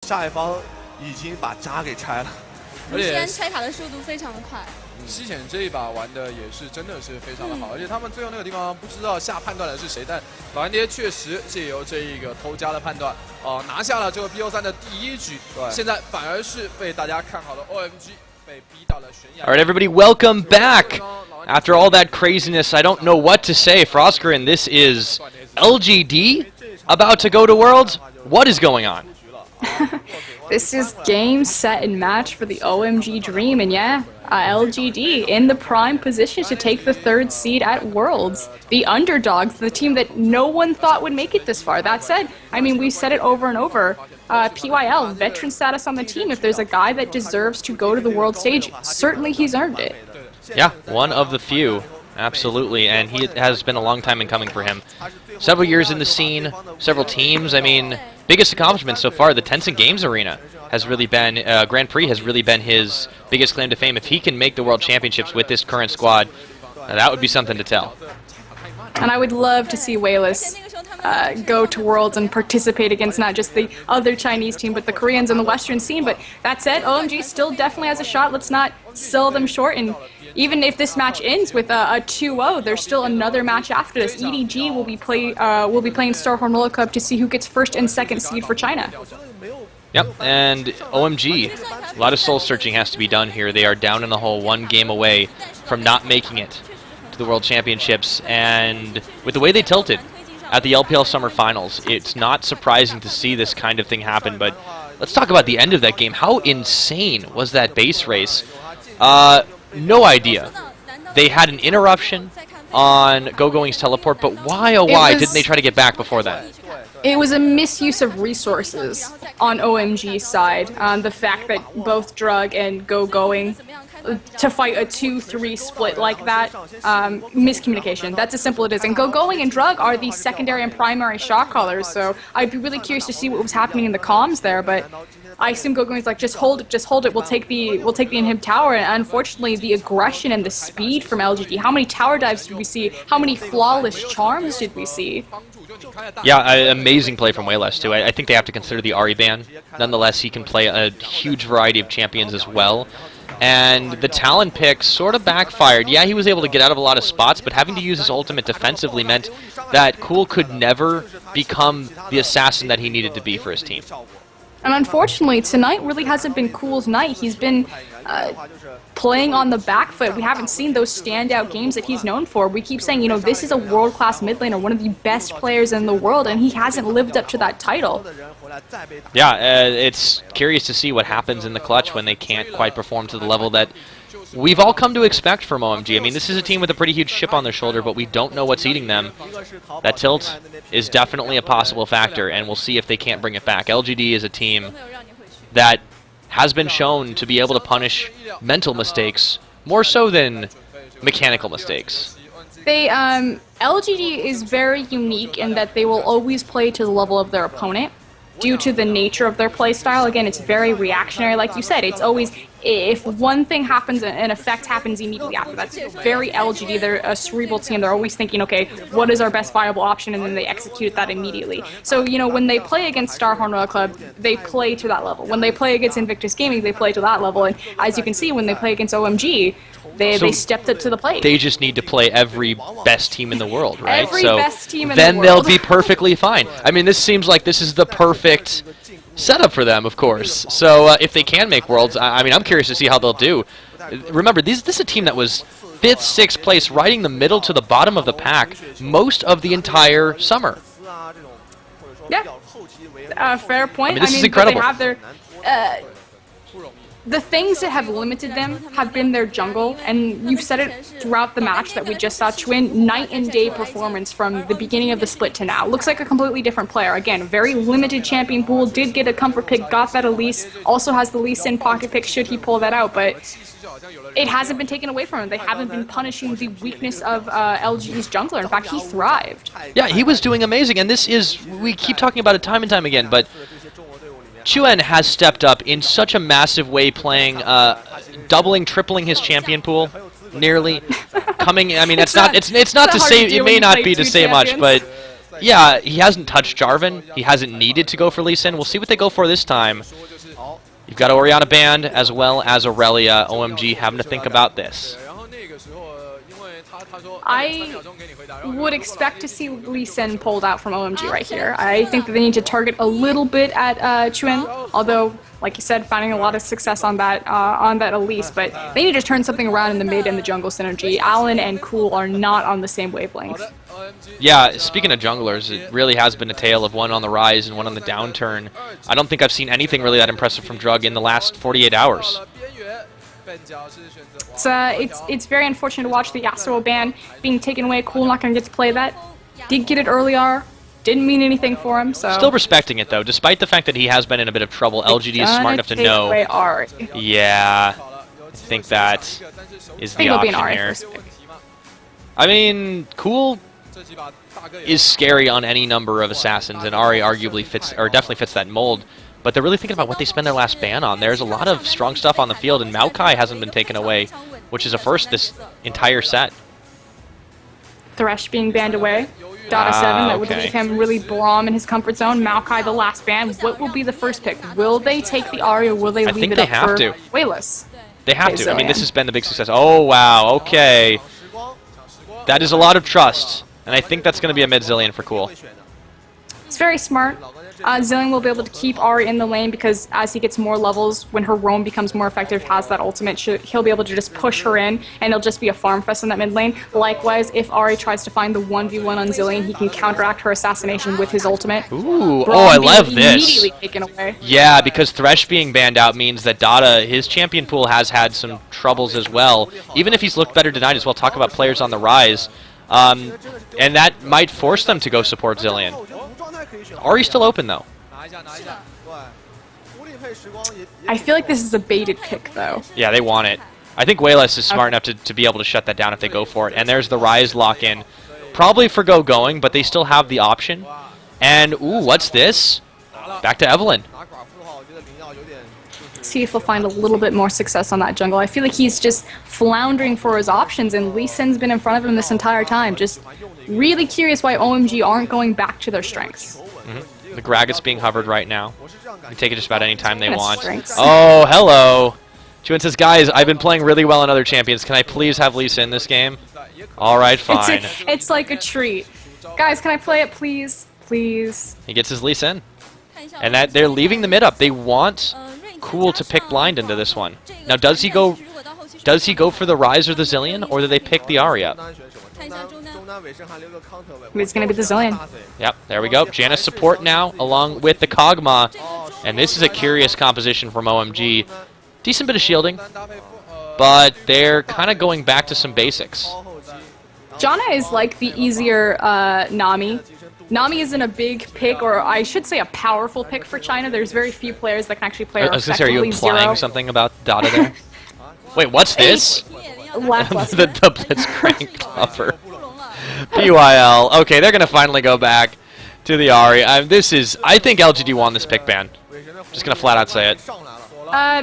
下一方已经把渣给拆了，而且拆塔的速度非常的快。西浅这一把玩的也是真的是非常的好，而且他们最后那个地方不知道下判断的是谁，但老干爹确实借由这一个偷家的判断，拿下了这个 BO3的第一局，现在反而是被大家看好的 OMG 被逼到了悬崖。All right, everybody, welcome back. After all that craziness, I don't know what to say. Frostgrin, this is LGD about to go to Worlds. What is going on? This is game, set, and match for the OMG Dream, and yeah, LGD in the prime position to take the 3rd seed at Worlds. The underdogs, the team that no one thought would make it this far. That said, I mean, we've said it over and over. PYL, veteran status on the team. If there's a guy that deserves to go to the world stage, certainly he's earned it. Yeah, one of the few. Absolutely, and he has been a long time in coming for him. Several years in the scene, several teams. I mean, biggest accomplishment so far, the Tencent Games Arena has really been, Grand Prix has really been his biggest claim to fame. If he can make the World Championships with this current squad, that would be something to tell. And I would love to see Wayless go to Worlds and participate against not just the other Chinese team, but the Koreans and the Western scene. But that said, OMG still definitely has a shot. Let's not sell them short. And even if this match ends with a 2-0, there's still another match after this. EDG will be playing Star Horn Roller Cup to see who gets 1st and 2nd seed for China. Yep, and OMG, a lot of soul searching has to be done here. They are down in the hole, 1 game away from not making it to the World Championships. And with the way they tilted at the LPL Summer Finals, it's not surprising to see this kind of thing happen. But let's talk about the end of that game. How insane was that base race? No idea. They had an interruption on GoGoing's teleport, but why, oh why, didn't they try to get back before that? It was a misuse of resources on OMG's side. The fact that both Drug and GoGoing to fight a 2-3 split like that, miscommunication. That's as simple as it is. And GoGoing and Drug are the secondary and primary shot callers, so I'd be really curious to see what was happening in the comms there, but I assume GoGoing's like, just hold it, we'll take the inhib tower, and unfortunately the aggression and the speed from LGD, how many tower dives did we see, how many flawless charms did we see? Yeah, amazing play from Wayless too. I think they have to consider the Ahri ban. Nonetheless, he can play a huge variety of champions as well. And the Talon pick sort of backfired. Yeah, he was able to get out of a lot of spots, but having to use his ultimate defensively meant that Cool could never become the assassin that he needed to be for his team. And unfortunately, tonight really hasn't been Cool's night. He's been playing on the back foot. We haven't seen those standout games that he's known for. We keep saying, you know, this is a world-class mid laner, one of the best players in the world, and he hasn't lived up to that title. Yeah, it's curious to see what happens in the clutch when they can't quite perform to the level that we've all come to expect from OMG. I mean, this is a team with a pretty huge chip on their shoulder, but we don't know what's eating them. That tilt is definitely a possible factor, and we'll see if they can't bring it back. LGD is a team that has been shown to be able to punish mental mistakes more so than mechanical mistakes. LGD is very unique in that they will always play to the level of their opponent. Due to the nature of their play style, again, it's very reactionary, like you said. It's always, if one thing happens, an effect happens immediately after. That's very LGD. They're a cerebral team. They're always thinking, okay, what is our best viable option, and then they execute that immediately. So, you know, when they play against Starhorn Royal Club, they play to that level. When they play against Invictus Gaming, they play to that level. And as you can see, when they play against OMG, they stepped up to the plate. They just need to play every best team in the world, right? Every best team in the then world. They'll be perfectly fine. I mean, this seems like this is the perfect setup for them, of course. So if they can make Worlds, I mean, I'm curious to see how they'll do. Remember, this is a team that was 5th, 6th place, right in the middle to the bottom of the pack most of the entire summer. Yeah, fair point. I mean, this is incredible. They have their, the things that have limited them have been their jungle, and you've said it throughout the match that we just saw. Twin, night and day performance from the beginning of the split to now. Looks like a completely different player. Again, very limited champion pool, did get a comfort pick, got that Elise, also has the Lee Sin pocket pick should he pull that out, but it hasn't been taken away from him. They haven't been punishing the weakness of LG's jungler. In fact, he thrived. Yeah, he was doing amazing, and this is, we keep talking about it time and time again, but Chuen has stepped up in such a massive way, playing, doubling, tripling his champion pool, nearly coming. I mean, it's not to say, it may not be to say much, but yeah, he hasn't touched Jarvan. He hasn't needed to go for Lee Sin. We'll see what they go for this time. You've got Orianna banned as well as Aurelia. OMG having to think about this. I would expect to see Lee Sin pulled out from OMG right here. I think that they need to target a little bit at Chuen, although, like you said, finding a lot of success on that Elise, but they need to turn something around in the mid and the jungle synergy. Allen and Cool are not on the same wavelength. Yeah, speaking of junglers, it really has been a tale of one on the rise and one on the downturn. I don't think I've seen anything really that impressive from Drug in the last 48 hours. It's very unfortunate to watch the Yasuo ban being taken away. Cool not going to get to play that. Did get it earlier. Didn't mean anything for him, so... Still respecting it, though. Despite the fact that he has been in a bit of trouble, LGD is smart enough to know... Away Ari. Yeah, I think that is the option here. I mean, Cool is scary on any number of assassins, and Ari arguably fits, or definitely fits that mold. But they're really thinking about what they spend their last ban on. There's a lot of strong stuff on the field, and Maokai hasn't been taken away, which is a first this entire set. Thresh being banned away. Dota 7, that would leave him really Braum in his comfort zone. Maokai, the last ban. What will be the first pick? Will they take the Ari, or will they leave it up for Wayless? They have to. I mean, this has been the big success. Oh, wow. Okay. That is a lot of trust, and I think that's going to be a mid-Zillion for Cool. It's very smart. Zillion will be able to keep Ari in the lane because as he gets more levels, when her roam becomes more effective, has that ultimate, he'll be able to just push her in, and it'll just be a farm fest in that mid lane. Likewise, if Ari tries to find the 1v1 on Zillion, he can counteract her assassination with his ultimate. Ooh, oh, I love this. Immediately taken away. Yeah, because Thresh being banned out means that Dota, his champion pool, has had some troubles as well. Even if he's looked better tonight as well, talk about players on the rise. And that might force them to go support Zillion. Ari's still open, though. I feel like this is a baited pick, though. Yeah, they want it. I think Wayless is smart enough to be able to shut that down if they go for it. And there's the Rise lock-in. Probably for going, but they still have the option. And, ooh, what's this? Back to Evelyn. See if he'll find a little bit more success on that jungle. I feel like he's just floundering for his options, and Lee Sin's been in front of him this entire time. Just really curious why OMG aren't going back to their strengths. Mm-hmm. The Gragas being hovered right now. You take it just about any time they want. Strengths. Oh, hello. Chuan says, guys, I've been playing really well on other champions. Can I please have Lee Sin this game? All right, fine. It's like a treat. Guys, can I play it, please? Please. He gets his Lee Sin. And that they're leaving the mid up. They want Cool to pick blind into this one. Now, does he go for the Rise or the Zillion, or do they pick the Ari up? It's going to be the Zillion. Yep, there we go. Janus support now, along with the Kog'Maw. And this is a curious composition from OMG. Decent bit of shielding, but they're kind of going back to some basics. Janna is like the easier Nami. Nami isn't a big pick, or I should say a powerful pick for China. There's very few players that can actually play her effectively. Are you implying something about Dota there? Wait, what's this? the Blitzcrank cover. PYL. Okay, they're going to finally go back to the Ari. I think LGD won this pick ban. Just going to flat out say it.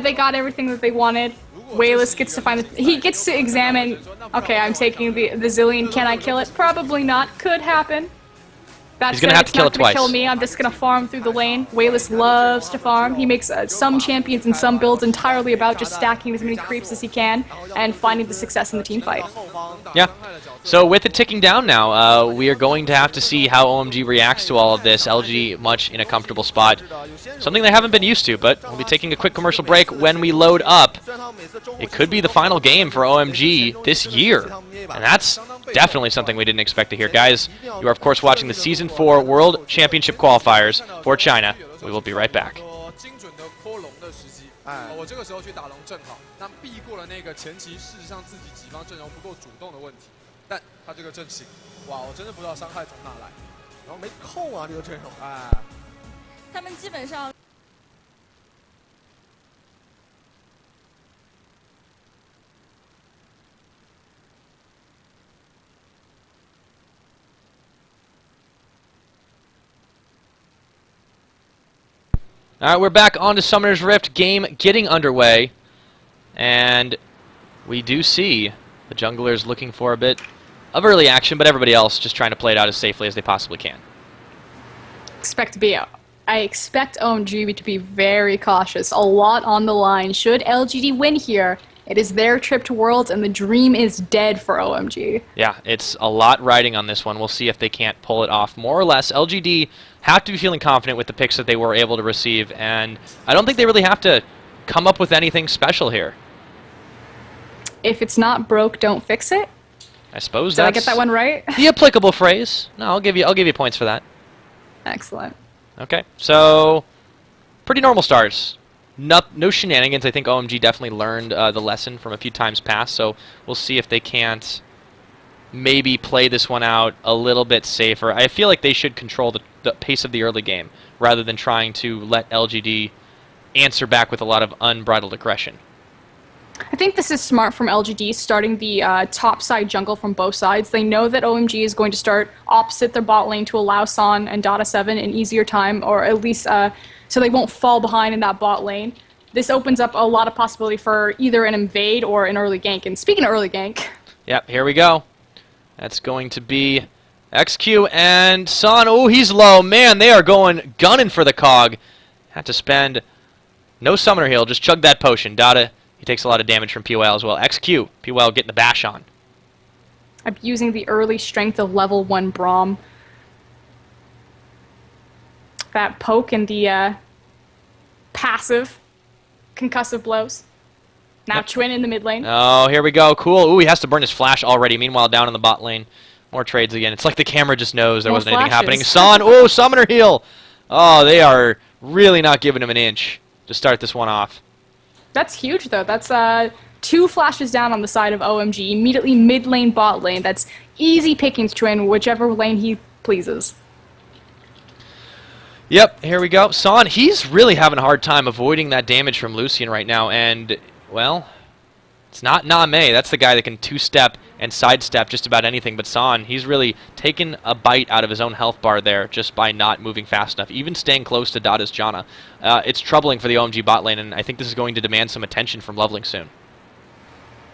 They got everything that they wanted. Wayless gets to find he gets to examine, okay, I'm taking the Zillion, can I kill it? Probably not. Could happen. He's going to have to kill it twice. Kill me. I'm just going to farm through the lane. Wayless loves to farm. He makes some champions and some builds entirely about just stacking as many creeps as he can and finding the success in the team fight. Yeah. So with it ticking down now, we are going to have to see how OMG reacts to all of this. LG much in a comfortable spot. Something they haven't been used to, but we'll be taking a quick commercial break. When we load up, it could be the final game for OMG this year. And that's definitely something we didn't expect to hear. Guys, you are, of course, watching the Season 4 World Championship Qualifiers for China. We will be right back. 我这个时候去打龙正好，那避过了那个前期事实上自己己方阵容不够主动的问题，但他这个阵型，哇，我真的不知道伤害从哪来，然后没扣啊这个阵容，哎，他们基本上。 All right, we're back on to Summoner's Rift. Game getting underway. And we do see the junglers looking for a bit of early action, but everybody else just trying to play it out as safely as they possibly can. expect OMG to be very cautious. A lot on the line. Should LGD win here, it is their trip to Worlds, and the dream is dead for OMG. Yeah, it's a lot riding on this one. We'll see if they can't pull it off. More or less, LGD have to be feeling confident with the picks that they were able to receive, and I don't think they really have to come up with anything special here. If it's not broke, don't fix it. I suppose Did that's I get that one right? the applicable phrase. No, I'll give you points for that. Excellent. Okay, so pretty normal starts. No shenanigans. I think OMG definitely learned the lesson from a few times past, so we'll see if they can't maybe play this one out a little bit safer. I feel like they should control the pace of the early game rather than trying to let LGD answer back with a lot of unbridled aggression. I think this is smart from LGD, starting the top side jungle from both sides. They know that OMG is going to start opposite their bot lane to allow Son and Dota7 an easier time, or at least so they won't fall behind in that bot lane. This opens up a lot of possibility for either an invade or an early gank. And speaking of early gank... Yep, here we go. That's going to be XQ and Son. Oh, he's low. Man, they are gunning for the cog. Had to spend no summoner heal, just chug that potion. Dota... He takes a lot of damage from POL as well. XQ. POL getting the bash on. Abusing the early strength of level 1 Braum. That poke and the passive concussive blows. Now Twin in the mid lane. Oh, here we go. Cool. Ooh, he has to burn his flash already. Meanwhile, down in the bot lane. More trades again. It's like the camera just knows there wasn't anything happening. Son. Oh, summoner heal. Oh, they are really not giving him an inch to start this one off. That's huge, though. That's 2 flashes down on the side of OMG, immediately mid lane, bot lane. That's easy pickings to win whichever lane he pleases. Yep, here we go. Son, he's really having a hard time avoiding that damage from Lucian right now, and, well, it's not Name. That's the guy that can two-step and sidestep just about anything, but Son, he's really taken a bite out of his own health bar there just by not moving fast enough, even staying close to Dada's Janna. It's troubling for the OMG bot lane, and I think this is going to demand some attention from leveling soon.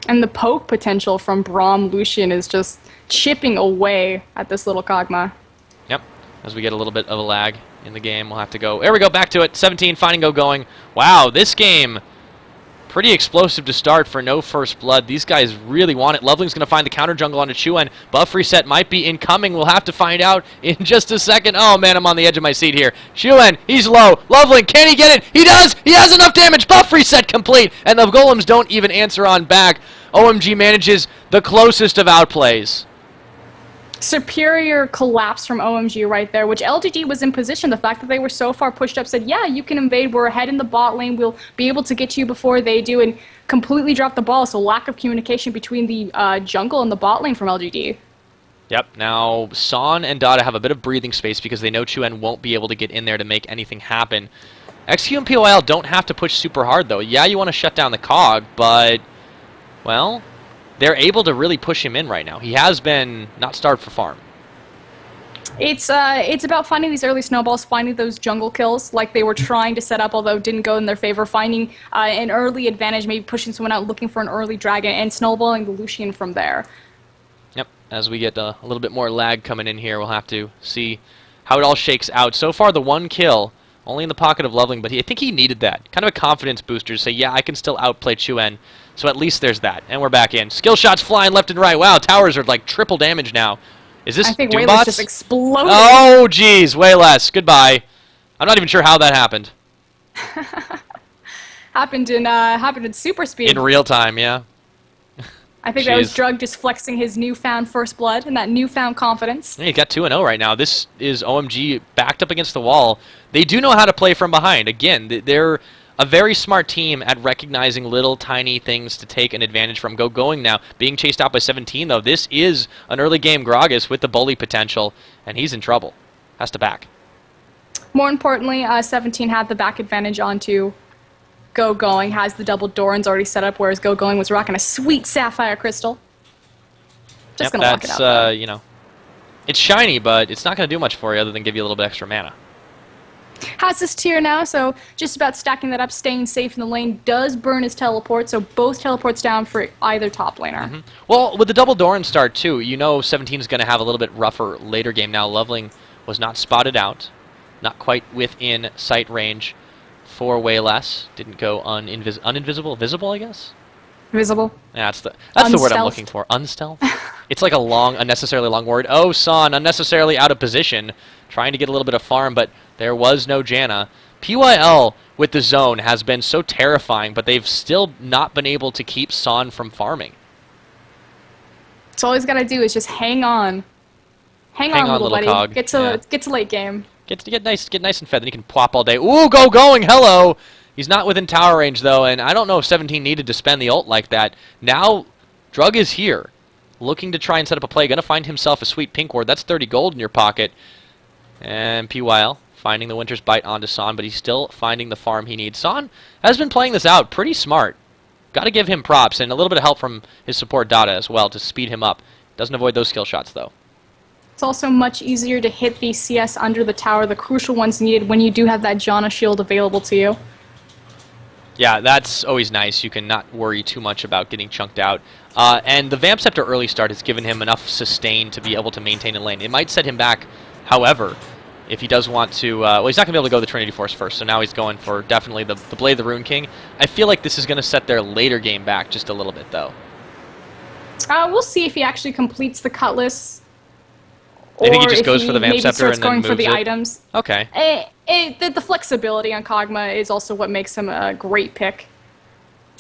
And the poke potential from Braum Lucian is just chipping away at this little Kog'Maw. Yep, as we get a little bit of a lag in the game, we'll have to go. There we go, back to it. 17, finding go going. Wow, this game... pretty explosive to start for no first blood. These guys really want it. Loveling's going to find the counter jungle onto Chuen. Buff reset might be incoming. We'll have to find out in just a second. Oh, man, I'm on the edge of my seat here. Chuen, he's low. Loveling, can he get it? He does! He has enough damage! Buff reset complete! And the golems don't even answer on back. OMG manages the closest of outplays. Superior collapse from OMG right there, which LGD was in position. The fact that they were so far pushed up said, yeah, you can invade. We're ahead in the bot lane. We'll be able to get to you before they do, and completely dropped the ball. So lack of communication between the jungle and the bot lane from LGD. Yep, now Son and Dada have a bit of breathing space because they know Chuen won't be able to get in there to make anything happen. XQ and POL don't have to push super hard, though. Yeah, you want to shut down the cog, but, well... they're able to really push him in right now. He has been not starved for farm. It's about finding these early snowballs, finding those jungle kills like they were trying to set up, although it didn't go in their favor, finding an early advantage, maybe pushing someone out, looking for an early dragon, and snowballing the Lucian from there. Yep, as we get a little bit more lag coming in here, we'll have to see how it all shakes out. So far, the 1 kill, only in the pocket of Loveling, but I think he needed that. Kind of a confidence booster to say, yeah, I can still outplay Chuen. So at least there's that. And we're back in. Skill shots flying left and right. Wow, towers are like triple damage now. Is this I think Doombots? Wayless just exploded. Oh, jeez. Way less. Goodbye. I'm not even sure how that happened. happened in super speed. In real time, yeah. I think that was Drug just flexing his newfound first blood and that newfound confidence. Yeah, he got 2-0 right now. This is OMG backed up against the wall. They do know how to play from behind. Again, they're a very smart team at recognizing little tiny things to take an advantage from. Going now, being chased out by 17 though. This is an early game Gragas with the bully potential, and he's in trouble. Has to back. More importantly, 17 had the back advantage onto Going, has the double Doran's already set up, whereas Going was rocking a sweet Sapphire Crystal. Just gonna lock it out. You know, it's shiny, but it's not gonna do much for you other than give you a little bit extra mana. Has this tier now, so just about stacking that up, staying safe in the lane, does burn his teleport, so both teleports down for either top laner. Mm-hmm. Well, with the double Doran start, too, you know 17 is going to have a little bit rougher later game now. Loveling was not spotted out. not quite within sight range for way less. Didn't go uninvisible, visible, I guess. Visible. Yeah, that's the word I'm Unstealth. looking for. Unstealth. It's like a long, unnecessarily long word. Oh, Son, unnecessarily out of position, trying to get a little bit of farm, but there was no Janna. PYL with the zone has been so terrifying, but they've still not been able to keep Son from farming. So all he's got to do is just hang on. Hang on, little buddy. Cog. Get to late game. Get nice and fed, then he can plop all day. Ooh, going, hello! He's not within tower range, though, and I don't know if 17 needed to spend the ult like that. Now, Drug is here, looking to try and set up a play. Gonna find himself a sweet pink ward. That's 30 gold in your pocket. And PYL finding the Winter's Bite onto Son, but he's still finding the farm he needs. Son has been playing this out pretty smart. Got to give him props, and a little bit of help from his support Dada as well to speed him up. Doesn't avoid those skill shots, though. It's also much easier to hit the CS under the tower, the crucial ones needed when you do have that Janna shield available to you. Yeah, that's always nice. You can not worry too much about getting chunked out. And the Vamp Scepter early start has given him enough sustain to be able to maintain a lane. It might set him back, however, if he does want to... well, he's not going to be able to go the Trinity Force first, so now he's going for definitely the Blade of the Rune King. I feel like this is going to set their later game back just a little bit, though. We'll see if he actually completes the Cutlass. I think he or just if goes for the Vamp maybe Scepter starts and then going moves for the it. items. Okay. The flexibility on Kog'Maw is also what makes him a great pick.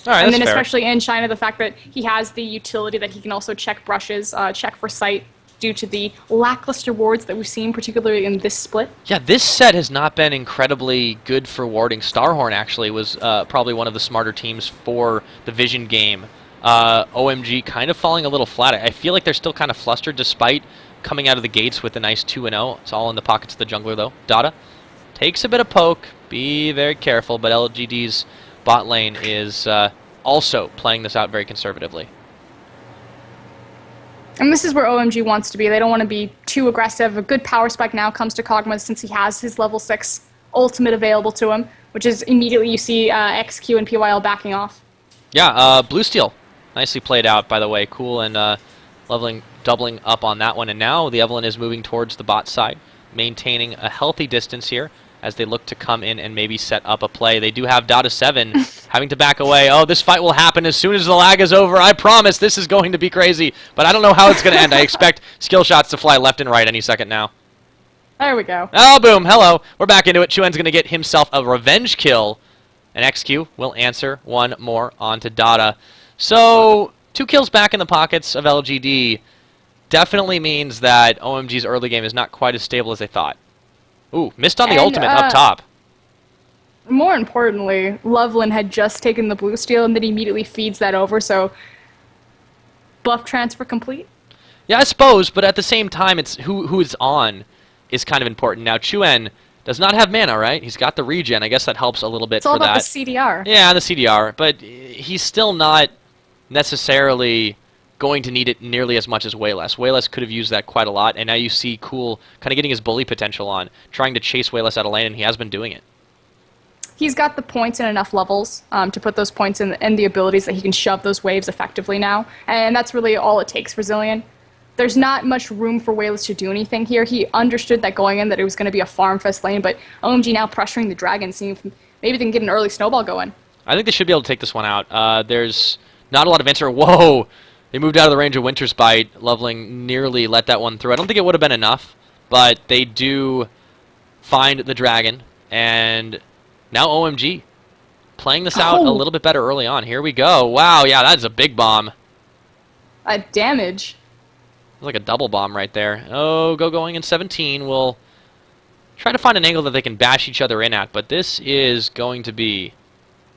All right, And that's then fair. especially in China, the fact that he has the utility that he can also check brushes, check for sight, due to the lackluster wards that we've seen, particularly in this split. Yeah, this set has not been incredibly good for warding. Starhorn actually was probably one of the smarter teams for the Vision game. OMG kind of falling a little flat. I feel like they're still kind of flustered despite coming out of the gates with a nice 2-0. It's all in the pockets of the jungler, though. Dada takes a bit of poke. Be very careful, but LGD's bot lane is also playing this out very conservatively. And this is where OMG wants to be. They don't want to be too aggressive. A good power spike now comes to Kog'Maw since he has his level 6 ultimate available to him, which is immediately you see XQ and PYL backing off. Yeah, Blue Steel. Nicely played out, by the way. Cool and doubling up on that one. And now the Evelynn is moving towards the bot side, maintaining a healthy distance here as they look to come in and maybe set up a play. They do have Dada 7 having to back away. Oh, this fight will happen as soon as the lag is over. I promise this is going to be crazy, but I don't know how it's going to end. I expect skill shots to fly left and right any second now. There we go. Oh, boom. Hello. We're back into it. Chuen's going to get himself a revenge kill, and XQ will answer one more onto Dada. So, 2 kills back in the pockets of LGD definitely means that OMG's early game is not quite as stable as they thought. Ooh, missed on the ultimate up top. More importantly, Loveland had just taken the blue steel and then immediately feeds that over, so buff transfer complete? Yeah, I suppose, but at the same time, it's who is on is kind of important. Now, Chuen does not have mana, right? He's got the regen. I guess that helps a little bit It's all for about that. the CDR. Yeah, the CDR, but he's still not necessarily going to need it nearly as much as Wayless. Wayless could have used that quite a lot, and now you see Cool kind of getting his bully potential on, trying to chase Wayless out of lane, and he has been doing it. He's got the points and enough levels to put those points in and the abilities that he can shove those waves effectively now, and that's really all it takes for Zilean. There's not much room for Wayless to do anything here. He understood that going in that it was going to be a farm fest lane, but OMG now pressuring the dragon, seeing if maybe they can get an early snowball going. I think they should be able to take this one out. There's not a lot of answer. Whoa! They moved out of the range of Winter's Bite. Loveling nearly let that one through. I don't think it would have been enough, but they do find the dragon, and now OMG playing this out a little bit better early on. Here we go. Wow, yeah, that's a big bomb. Damage. Like a double bomb right there. Oh, going in 17. We'll try to find an angle that they can bash each other in at, but this is going to be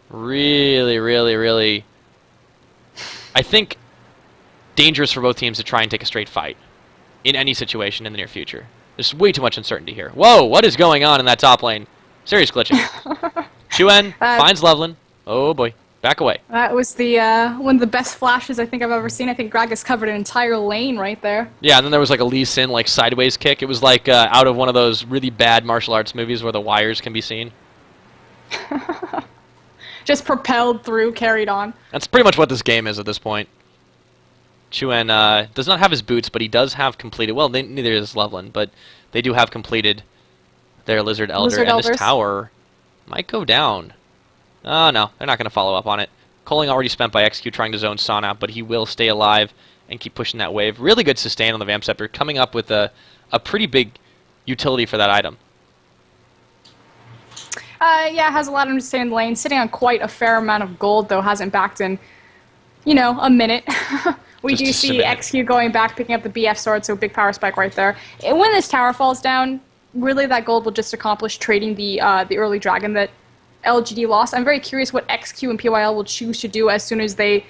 really, really, really, I think, dangerous for both teams to try and take a straight fight in any situation in the near future. There's way too much uncertainty here. Whoa, what is going on in that top lane? Serious glitching. Chuen finds Loveland. Oh boy, back away. That was the one of the best flashes I think I've ever seen. I think Gragas covered an entire lane right there. Yeah, and then there was like a Lee Sin like sideways kick. It was like out of one of those really bad martial arts movies where the wires can be seen. Just propelled through, carried on. That's pretty much what this game is at this point. Chuen does not have his boots, but he does have completed... Well, neither does Loveland, but they do have completed their Lizard Elder, and this tower might go down. Oh, no, they're not going to follow up on it. Culling already spent by XQ trying to zone Son out, but he will stay alive and keep pushing that wave. Really good sustain on the Vamp Scepter, coming up with a pretty big utility for that item. Yeah, has a lot of sustain in the lane. Sitting on quite a fair amount of gold, though, hasn't backed in, you know, a minute. We do see XQ going back, picking up the BF sword, so big power spike right there. And when this tower falls down, really that gold will just accomplish trading the early dragon that LGD lost. I'm very curious what XQ and PYL will choose to do as soon as they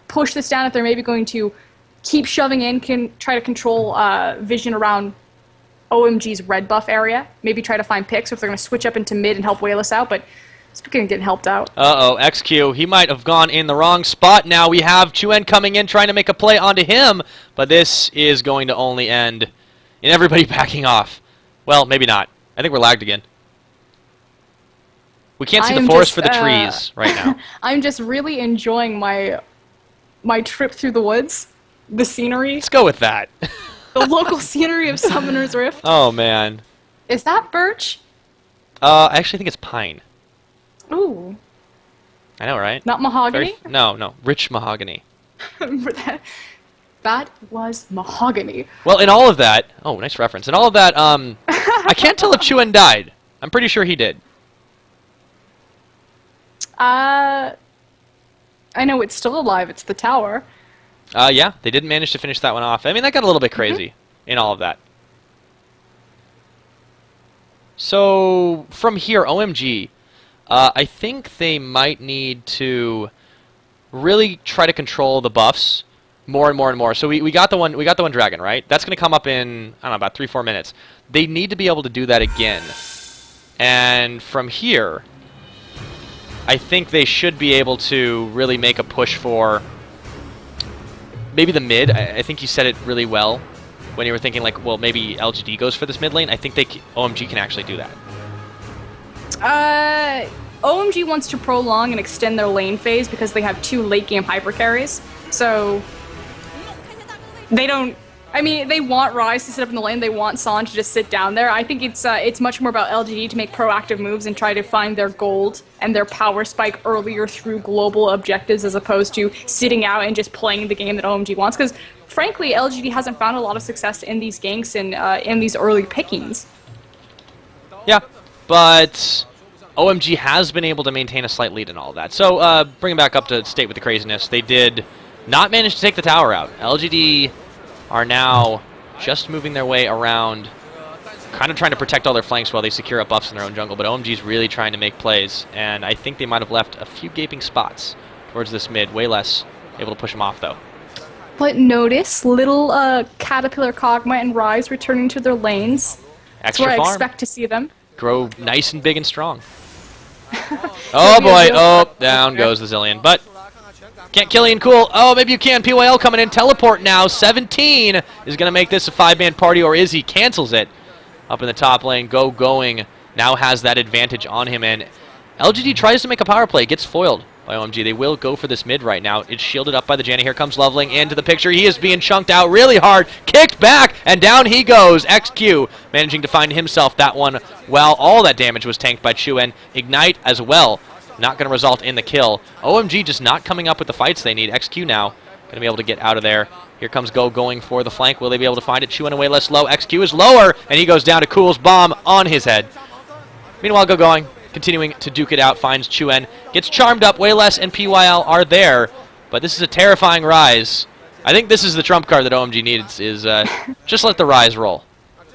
push this down, if they're maybe going to keep shoving in, can try to control vision around OMG's red buff area, maybe try to find picks, or if they're going to switch up into mid and help Wayless out, but speaking of getting helped out. Uh-oh, XQ, he might have gone in the wrong spot now. We have Chuen coming in, trying to make a play onto him, but this is going to only end in everybody backing off. Well, maybe not. I think we're lagged again. We can't see the forest for the trees right now. I'm just really enjoying my trip through the woods, the scenery. Let's go with that. The local scenery of Summoner's Rift. Oh, man. Is that birch? I actually think it's pine. Ooh. I know, right? Not mahogany? No, rich mahogany. That was mahogany. Well, in all of that... Oh, nice reference. In all of that, I can't tell if Chuen died. I'm pretty sure he did. I know it's still alive. It's the tower. Yeah, they didn't manage to finish that one off. I mean, that got a little bit crazy in all of that. So, from here, OMG, I think they might need to really try to control the buffs more and more and more. So we got the one dragon, right? That's going to come up in, I don't know, about 3-4 minutes. They need to be able to do that again. And from here, I think they should be able to really make a push for maybe the mid. I think you said it really well when you were thinking, like, well, maybe LGD goes for this mid lane. I think OMG can actually do that. OMG wants to prolong and extend their lane phase because they have 2 late game hyper carries. So they don't. I mean, they want Ryze to sit up in the lane. They want San to just sit down there. I think it's much more about LGD to make proactive moves and try to find their gold and their power spike earlier through global objectives as opposed to sitting out and just playing the game that OMG wants. Because, frankly, LGD hasn't found a lot of success in these ganks and in these early pickings. Yeah, but OMG has been able to maintain a slight lead in all of that. So, bring it back up to state with the craziness. They did not manage to take the tower out. LGD are now just moving their way around, kind of trying to protect all their flanks while they secure up buffs in their own jungle, but OMG's really trying to make plays, and I think they might have left a few gaping spots towards this mid. Way less able to push them off, though. But notice, little Caterpillar, Cogma, and Ryze returning to their lanes. That's where I expect to see them. Grow nice and big and strong. Oh boy, oh, down goes the Zillion, but can't Killian cool. Oh, maybe you can. PYL coming in. Teleport now. 17 is going to make this a 5-man party, or is he? Cancels it. Up in the top lane. Going now has that advantage on him, and LGD tries to make a power play. Gets foiled by OMG. They will go for this mid right now. It's shielded up by the Janna. Here comes Loveling into the picture. He is being chunked out really hard. Kicked back, and down he goes. XQ managing to find himself that one while all that damage was tanked by Chuen. Ignite as well. Not going to result in the kill. OMG just not coming up with the fights they need. XQ now going to be able to get out of there. Here comes going for the flank. Will they be able to find it? Chuen away less low. XQ is lower, and he goes down to Cool's bomb on his head. Meanwhile, going, continuing to duke it out, finds Chuen. Gets charmed up. Wayless and PYL are there, but this is a terrifying Ryze. I think this is the trump card that OMG needs, is just let the Ryze roll.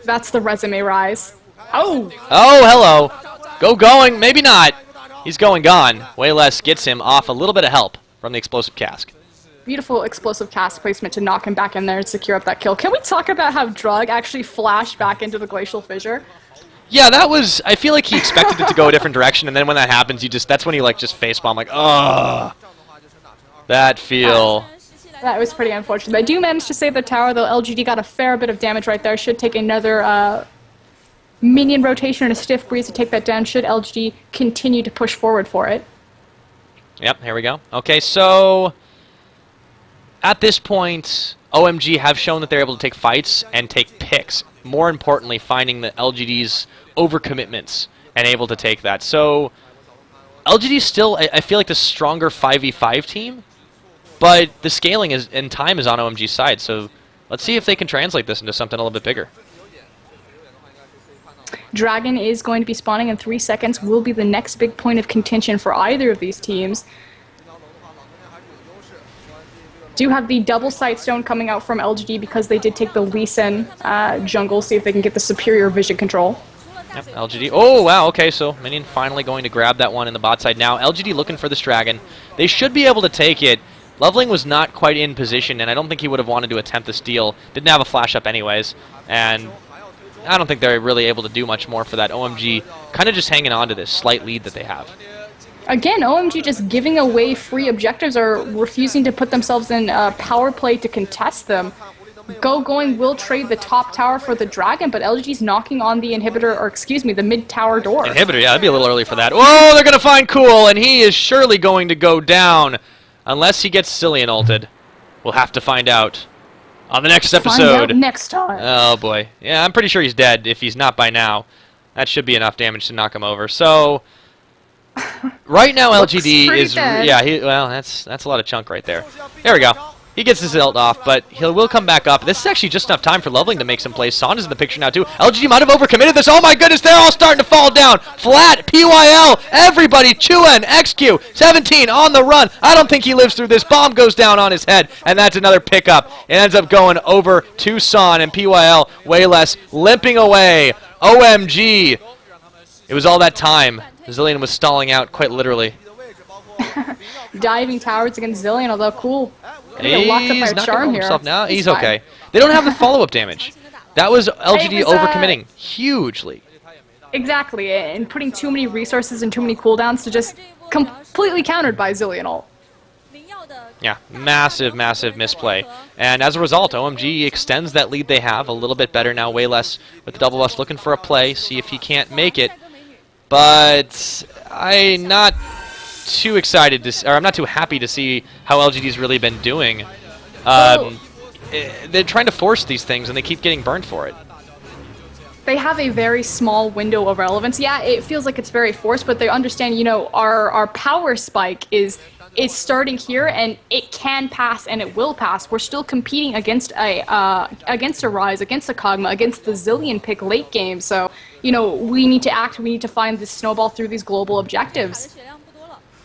That's the resume Ryze. Oh! Oh, hello. Going, maybe not. He's gone. Wayless gets him off a little bit of help from the explosive cask. Beautiful explosive cast placement to knock him back in there and secure up that kill. Can we talk about how Drug actually flashed back into the glacial fissure? Yeah, that was... I feel like he expected it to go a different direction, and then when that happens, that's when he, like, just facepalm, like, ugh. That feel... That was pretty unfortunate. They do manage to save the tower, though LGD got a fair bit of damage right there. Should take another minion rotation and a stiff breeze to take that down, should LGD continue to push forward for it. Yep, here we go. Okay, so... At this point, OMG have shown that they're able to take fights and take picks more importantly, finding the LGD's overcommitments and able to take that. So LGD still, I feel like, the stronger 5v5 team, but the scaling is and time is on OMG's side. So let's see if they can translate this into something a little bit bigger. Dragon is going to be spawning in 3 seconds, will be the next big point of contention for either of these teams. Do have the double sight stone coming out from LGD because they did take the Lee Sin jungle, see if they can get the superior vision control. Yep, LGD. Oh, wow, okay, so Minion finally going to grab that one in the bot side now. LGD looking for this dragon. They should be able to take it. Loveling was not quite in position, and I don't think he would have wanted to attempt the steal. Didn't have a flash up anyways, and I don't think they're really able to do much more for that. OMG kind of just hanging on to this slight lead that they have. Again, OMG just giving away free objectives or refusing to put themselves in power play to contest them. Going will trade the top tower for the dragon, but LGD's knocking on the inhibitor, or excuse me, the mid tower door. Inhibitor, yeah, that'd be a little early for that. Whoa, they're going to find Cool, and he is surely going to go down. Unless he gets Cillian ulted. We'll have to find out on the next episode. Find out next time. Oh, boy. Yeah, I'm pretty sure he's dead if he's not by now. That should be enough damage to knock him over. So right now LGD is dead. yeah, well, that's a lot of chunk right there. There we go. He gets his ult off, but he will come back up. This is actually just enough time for Loveling to make some plays. Son is in the picture now, too. LGD might have overcommitted this. Oh, my goodness, they're all starting to fall down. Flat, PYL, everybody, Chuen, XQ, 17 on the run. I don't think he lives through this. Bomb goes down on his head, and that's another pickup. It ends up going over to Son, and PYL, way less, limping away. OMG. It was all that time. Zillion was stalling out, quite literally. Diving towers against Zillion, although Cool. He's Locked up by a not charm gonna here. himself now. He's fine. okay. They don't have the follow-up damage. That was LGD It was, overcommitting hugely. Exactly, and putting too many resources and too many cooldowns to just completely countered by Zillion ult. Yeah, massive, massive misplay. And as a result, OMG extends that lead they have a little bit better now. Way less with the double bus looking for a play, see if he can't make it. But I'm not too excited to, or I'm not too happy to see how LGD's really been doing. They're trying to force these things, and they keep getting burned for it. They have a very small window of relevance. Yeah, it feels like it's very forced, but they understand, you know, our power spike is starting here, and it can pass, and it will pass. We're still competing against a Rise, against a Kog'Maw, against the Zillion pick late game. So, you know, we need to act. We need to find this snowball through these global objectives.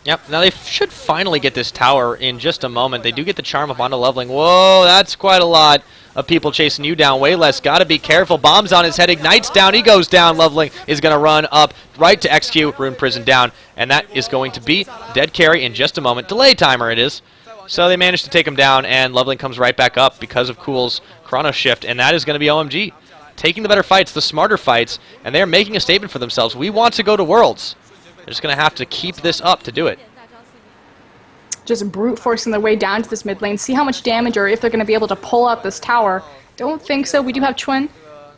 Yep, now they should finally get this tower in just a moment. They do get the charm up onto Loveling. Whoa, that's quite a lot of people chasing you down. Way less, gotta be careful. Bombs on his head, ignites down, he goes down. Loveling is gonna run up right to XQ, Rune Prison down, and that is going to be dead carry in just a moment. Delay timer it is. So they managed to take him down, and Loveling comes right back up because of Cool's Chrono Shift, and that is gonna be OMG. Taking the better fights, the smarter fights, and they're making a statement for themselves. We want to go to Worlds. They're just going to have to keep this up to do it. Just brute forcing their way down to this mid lane. See how much damage, or if they're going to be able to pull out this tower. Don't think so. We do have Chuen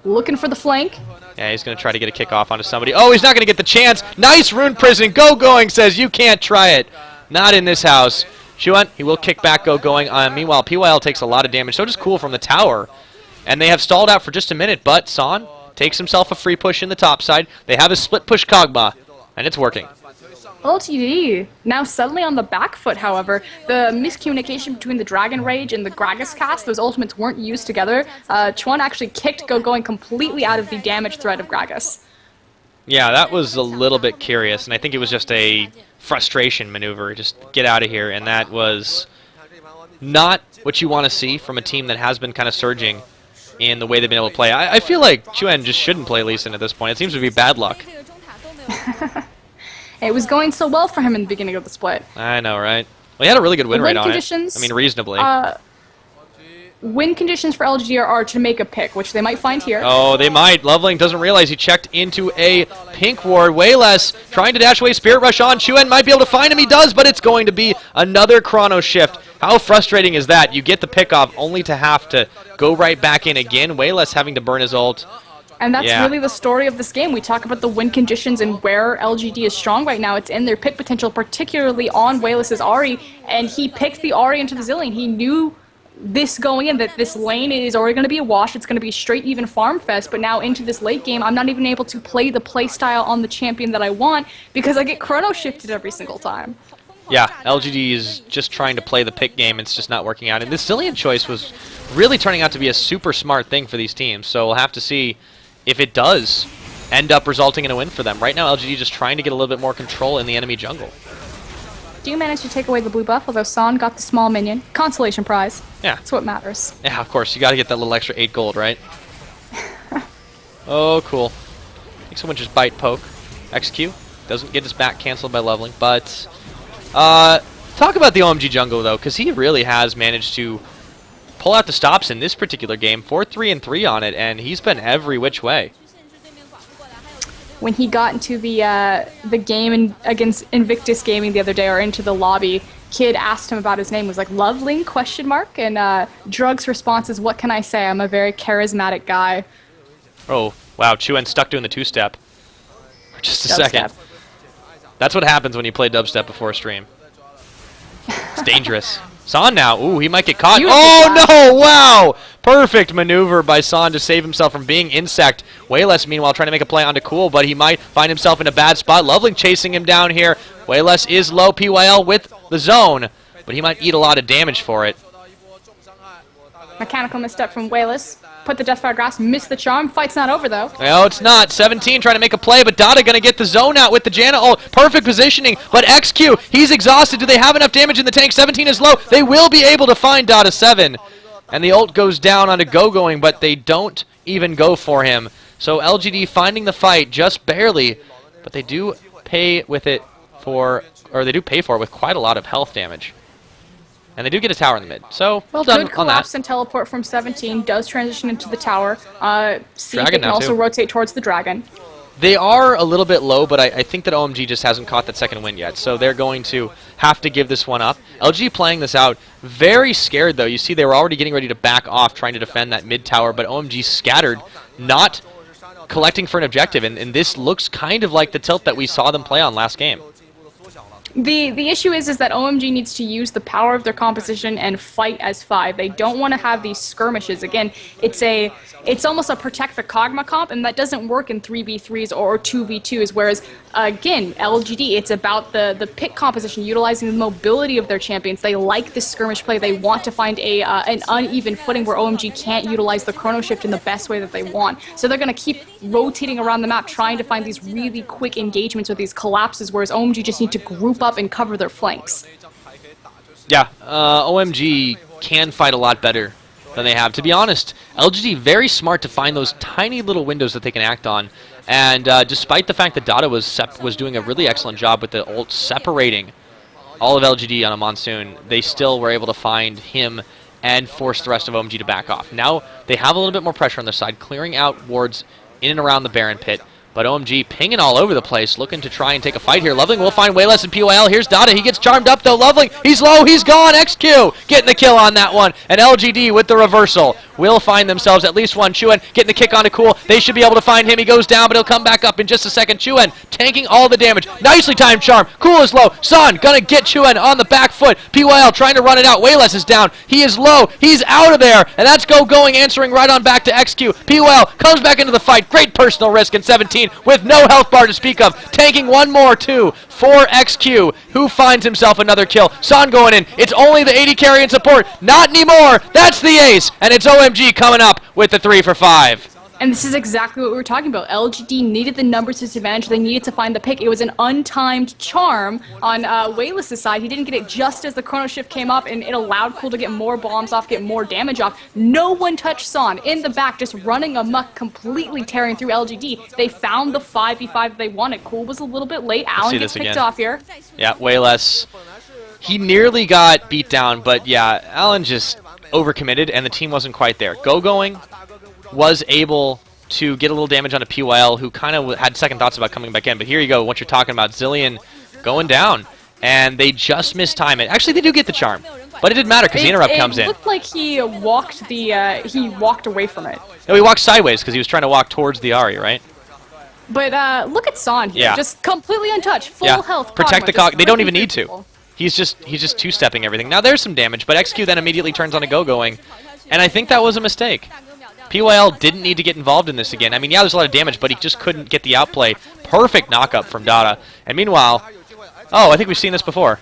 looking for the flank. Yeah, he's going to try to get a kick off onto somebody. Oh, he's not going to get the chance. Nice Rune Prison. Go going says you can't try it. Not in this house. Chuen, he will kick back, go going. Meanwhile, PYL takes a lot of damage. So does Cool from the tower. And they have stalled out for just a minute, but Son takes himself a free push in the top side. They have a split push Kog'Maw, and it's working. LGD now suddenly on the back foot, however. The miscommunication between the Dragon Rage and the Gragas cast, those ultimates weren't used together. Chuen actually kicked going completely out of the damage threat of Gragas. Yeah, that was a little bit curious, and I think it was just a frustration maneuver. Just get out of here, and that was not what you want to see from a team that has been kind of surging in the way they've been able to play. I feel like Chuen just shouldn't play Lee Sin at this point. It seems to be bad luck. It was going so well for him in the beginning of the split. I know, right? Well, he had a really good win rate on it. I mean, reasonably. Win conditions for LGD are to make a pick, which they might find here. Oh, they might. Loveling doesn't realize he checked into a pink ward. Way less. Trying to dash away Spirit Rush on. Chuen might be able to find him. He does, but it's going to be another Chrono Shift. How frustrating is that? You get the pick off only to have to go right back in again. Way less having to burn his ult. And that's really the story of this game. We talk about the win conditions and where LGD is strong right now. It's in their pick potential, particularly on Wayless's Ahri, and he picked the Ahri into the Zillion. He knew this going in, that this lane is already going to be a wash, it's going to be straight even farm fest, but now into this late game, I'm not even able to play the playstyle on the champion that I want because I get chrono shifted every single time. Yeah, LGD is just trying to play the pick game. It's just not working out. And this Zillion choice was really turning out to be a super smart thing for these teams. So we'll have to see if it does end up resulting in a win for them. Right now, LGD just trying to get a little bit more control in the enemy jungle. Do you manage to take away the blue buff, although San got the small minion? Consolation prize. Yeah. That's what matters. Yeah, of course. You got to get that little extra 8 gold, right? Oh, cool. I think someone just bite poke. XQ. Doesn't get his back canceled by leveling, but... talk about the OMG jungle, though, because he really has managed to pull out the stops in this particular game. 4-3-3 on it, and he's been every which way. When he got into the game against Invictus Gaming the other day, or into the lobby, Kid asked him about his name, was like, Loveling, ? And Drug's response is, what can I say? I'm a very charismatic guy. Oh, wow, Chuen stuck doing the two-step. For just a second. That's what happens when you play dubstep before a stream. It's dangerous. San now. Ooh, he might get caught. Oh, no! Wow! Perfect maneuver by San to save himself from being insect. Wayless, meanwhile, trying to make a play onto Cool, but he might find himself in a bad spot. Loveling chasing him down here. Wayless is low. PYL with the zone, but he might eat a lot of damage for it. Mechanical misstep from Wayless. Put the Deathfire Grass, missed the charm. Fight's not over, though. No, it's not. 17 trying to make a play, but Dada going to get the zone out with the Janna ult. Perfect positioning, but XQ, he's exhausted. Do they have enough damage in the tank? 17 is low. They will be able to find Dada 7. And the ult goes down onto Go-Going, but they don't even go for him. So LGD finding the fight just barely, but they do pay with it for, or they do pay for it with quite a lot of health damage. And they do get a tower in the mid. So, well done Good on that. collapse and teleport from 17 does transition into the tower. See if Dragon they can now, also too. rotate towards the dragon. They are a little bit low, but I think that OMG just hasn't caught that second win yet. So they're going to have to give this one up. LG playing this out. Very scared, though. You see they were already getting ready to back off, trying to defend that mid tower, but OMG scattered, not collecting for an objective. And this looks kind of like the tilt that we saw them play on last game. The issue is that OMG needs to use the power of their composition and fight as 5. They don't want to have these skirmishes. Again, it's almost a protect the Kog'Maw comp, and that doesn't work in 3v3s or 2v2s, whereas, again, LGD, it's about the pick composition, utilizing the mobility of their champions. They like this skirmish play. They want to find an uneven footing where OMG can't utilize the chrono shift in the best way that they want. So they're going to keep rotating around the map, trying to find these really quick engagements with these collapses, whereas OMG just need to group up and cover their flanks. Yeah, OMG can fight a lot better than they have. To be honest, LGD very smart to find those tiny little windows that they can act on. And despite the fact that Dada was doing a really excellent job with the ult separating all of LGD on a Monsoon, they still were able to find him and force the rest of OMG to back off. Now they have a little bit more pressure on their side, clearing out wards in and around the Baron pit. But OMG pinging all over the place, looking to try and take a fight here. Loveling will find way less in POL. Here's Dada. He gets charmed up, though. Loveling, he's low. He's gone. XQ getting the kill on that one. And LGD with the reversal will find themselves at least one. Chuen getting the kick onto Cool. They should be able to find him. He goes down, but he'll come back up in just a second. Chuen tanking all the damage. Nicely timed charm. Cool is low. San gonna get Chuen on the back foot. PYL trying to run it out. Wayless is down. He is low. He's out of there. And that's Go-Going answering right on back to XQ. PYL comes back into the fight. Great personal risk in 17 with no health bar to speak of. Tanking one more, too, for XQ, who finds himself another kill. San going in. It's only the 80 carry and support. Not anymore. That's the ace. And it's OMG coming up with the 3 for 5. And this is exactly what we were talking about. LGD needed the numbers disadvantage. They needed to find the pick. It was an untimed charm on Wayless' side. He didn't get it just as the chrono shift came up, and it allowed Cool to get more bombs off, get more damage off. No one touched San in the back, just running amok, completely tearing through LGD. They found the 5v5 they wanted. Cool was a little bit late. Allen gets picked off here. Yeah, Wayless. He nearly got beat down, but yeah, Allen just overcommitted, and the team wasn't quite there. Go-Going was able to get a little damage onto PYL, who kind of had second thoughts about coming back in. But here you go, what you're talking about, Zillion going down, and they just mistime it. Actually, they do get the charm, but it didn't matter because the interrupt comes in. It looked like he walked away from it. No, he walked sideways because he was trying to walk towards the Ahri, right? But look at San here, just completely untouched, full health. Protect the Cog. They don't even need to. He's just two-stepping everything. Now there's some damage, but XQ then immediately turns on a go-going, and I think that was a mistake. PYL didn't need to get involved in this again. I mean, yeah, there's a lot of damage, but he just couldn't get the outplay. Perfect knock-up from Dada. And meanwhile, oh, I think we've seen this before.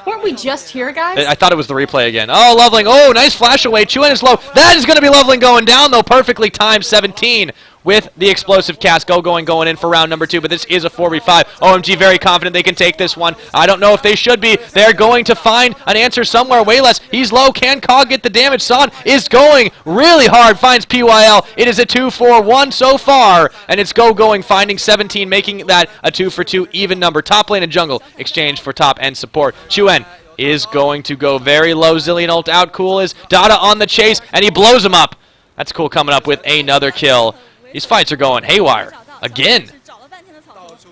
Weren't we just here, guys? I thought it was the replay again. Oh, Loveling. Oh, nice flash away. Chuen is low. That is going to be Loveling going down, though. Perfectly timed 17 with the explosive cast going in for round number 2. But this is a 4v5. OMG very confident they can take this one. I don't know if they should be. They're going to find an answer somewhere. Wayless, he's low. Can Cog get the damage? Son is going really hard. Finds PYL. It is a 2-4-1 so far. And it's going, finding 17, making that a 2-for-2 even number. Top lane and jungle exchange for top end support. Chuen is going to go very low. Zillion ult out. Cool is Dada on the chase, and he blows him up. That's Cool coming up with another kill. These fights are going haywire again.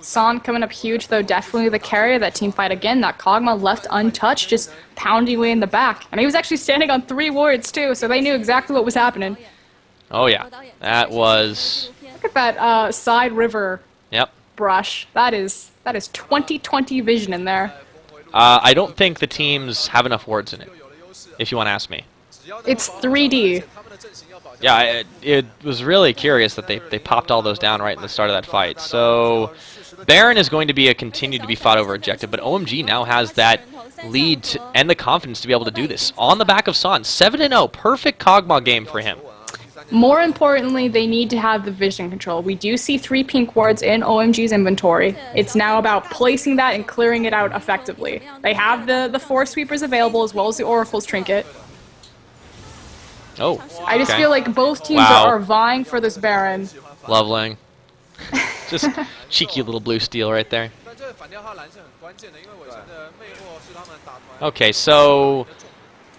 Son coming up huge, though, definitely the carry of that team fight again. That Kog'Maw left untouched, just pounding away in the back. And he was actually standing on 3 wards, too, so they knew exactly what was happening. Oh, yeah. That was... Look at that side river Yep. brush. That is 20/20 vision in there. I don't think the teams have enough wards in it, if you want to ask me. It's 3D. Yeah, it was really curious that they popped all those down right at the start of that fight. So Baron is going to continue to be fought over objective, but OMG now has that lead and the confidence to be able to do this. On the back of Son, 7-0, perfect Kog'Maw game for him. More importantly, they need to have the vision control. We do see 3 pink wards in OMG's inventory. It's now about placing that and clearing it out effectively. They have the 4 sweepers available as well as the Oracle's trinket. Oh, I just okay. feel like both teams Wow. are vying for this Baron. Loveling. Just cheeky little blue steel right there. Okay, so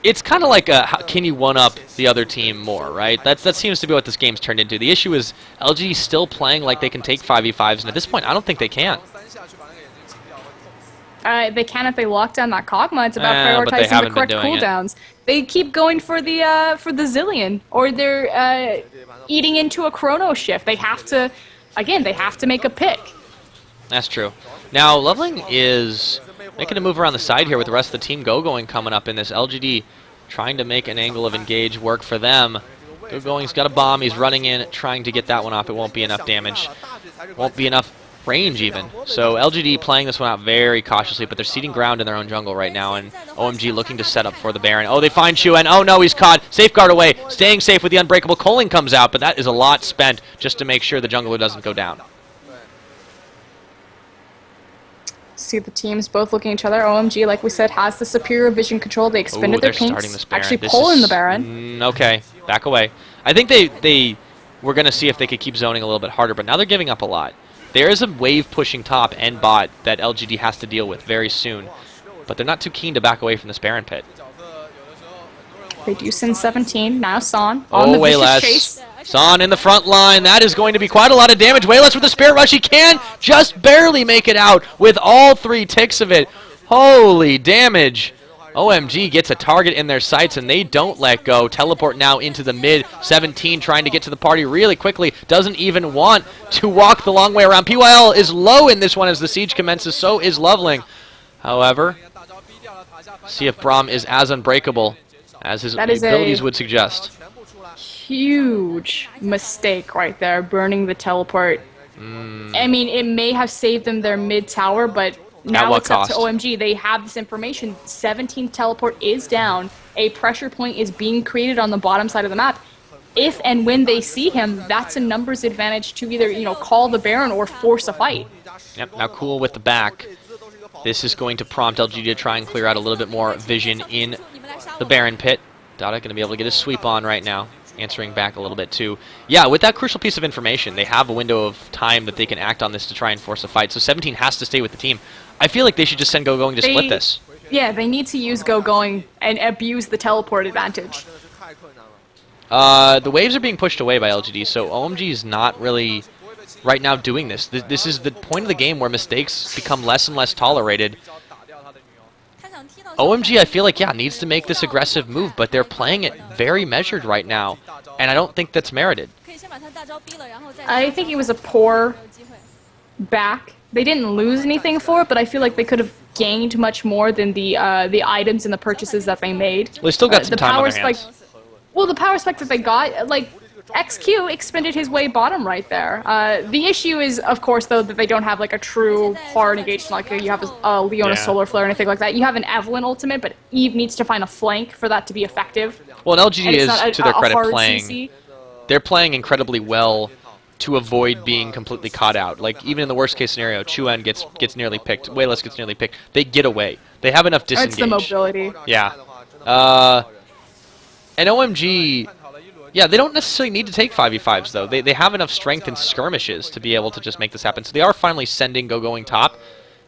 it's kind of like can you one-up the other team more, right? That seems to be what this game's turned into. The issue is LGD still playing like they can take 5v5s, and at this point, I don't think they can. They can if they lock down that Kog'Maw. It's about But they prioritizing the haven't correct been doing it. cooldowns. They keep going for the Zillion, or they're eating into a Chrono shift. They have to, again, they have to make a pick. That's true. Now, Loveling is making a move around the side here with the rest of the team going coming up in this. LGD trying to make an angle of engage work for them. Going's got a bomb. He's running in, trying to get that one off. It won't be enough damage. Won't be enough range even. So LGD playing this one out very cautiously, but they're ceding ground in their own jungle right now, and OMG looking to set up for the Baron. Oh, they find Chuen. Oh no, he's caught. Safeguard away. Staying safe with the unbreakable. Coling comes out, but that is a lot spent just to make sure the jungler doesn't go down. See the teams both looking at each other. OMG, like we said, has the superior vision control. They expended their they're starting pinks, this Baron. actually This pulling is- the Baron. Okay, back away. I think they were going to see if they could keep zoning a little bit harder, but now they're giving up a lot. There is a wave pushing top and bot that LGD has to deal with very soon, but they're not too keen to back away from this Baron pit. They do send 17. Now Son on Oh, the vicious Wayless. chase. Son in the front line. That is going to be quite a lot of damage. Wayless with the Spirit Rush. He can just barely make it out with all 3 ticks of it. Holy damage. OMG gets a target in their sights, and they don't let go. Teleport now into the mid. 17 trying to get to the party really quickly. Doesn't even want to walk the long way around. PYL is low in this one as the siege commences. So is Loveling. However, see if Braum is as unbreakable as his That is abilities would suggest. Huge mistake right there, burning the teleport. I mean, it may have saved them their mid tower, but now what it's up to cost? OMG. They have this information. 17 teleport is down. A pressure point is being created on the bottom side of the map. If and when they see him, that's a numbers advantage to either, call the Baron or force a fight. Yep, now Cool with the back. This is going to prompt LGD to try and clear out a little bit more vision in the Baron pit. Dada going to be able to get his sweep on right now. Answering back a little bit too. Yeah, with that crucial piece of information, they have a window of time that they can act on this to try and force a fight. So 17 has to stay with the team. I feel like they should just send Going to split this. Yeah, they need to use Going and abuse the teleport advantage. The waves are being pushed away by LGD, so OMG is not really right now doing this. This is the point of the game where mistakes become less and less tolerated. OMG, I feel like, needs to make this aggressive move, but they're playing it very measured right now, and I don't think that's merited. I think it was a poor back. They didn't lose anything for it, but I feel like they could have gained much more than the items and the purchases that they made. Well, they still got some time on their hands. Well, the power spike that they got, like, XQ expended his way bottom right there. The issue is, of course, though, that they don't have, like, a true hard engagement, like you have a Leona Solar Flare or anything like that. You have an Evelyn ultimate, but Eve needs to find a flank for that to be effective. Well, and LGD is, to their credit, playing. They're playing incredibly well to avoid being completely caught out. Like, even in the worst-case scenario, Chuen gets nearly picked, Wayless gets nearly picked. They get away. They have enough disengage. It's the mobility. Yeah. And OMG, yeah, they don't necessarily need to take 5v5s, though. They have enough strength in skirmishes to be able to just make this happen. So they are finally sending going top.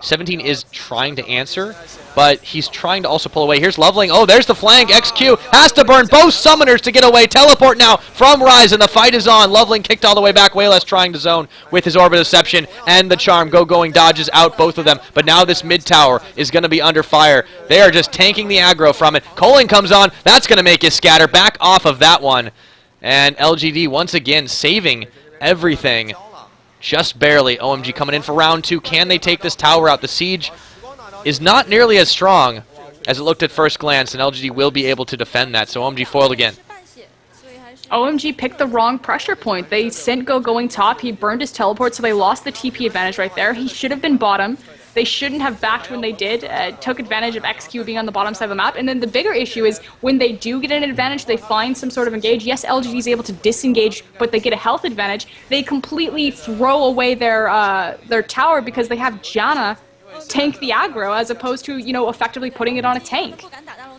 17 is trying to answer, but he's trying to also pull away. Here's Loveling. Oh, there's the flank. XQ has to burn both summoners to get away. Teleport now from Ryze, and the fight is on. Loveling kicked all the way back. Wayless trying to zone with his Orbit Deception and the Charm. Going dodges out both of them, but now this mid tower is going to be under fire. They are just tanking the aggro from it. Coling comes on. That's going to make you scatter. Back off of that one. And LGD once again saving everything. Just barely. OMG coming in for round 2. Can they take this tower out? The siege is not nearly as strong as it looked at first glance, and LGD will be able to defend that. So OMG foiled again. OMG picked the wrong pressure point. They sent going top. He burned his teleport, so they lost the TP advantage right there. He should have been bottom. They shouldn't have backed when they did, took advantage of XQ being on the bottom side of the map. And then the bigger issue is when they do get an advantage, they find some sort of engage. Yes, LGD is able to disengage, but they get a health advantage. They completely throw away their tower because they have Janna tank the aggro as opposed to, you know, effectively putting it on a tank.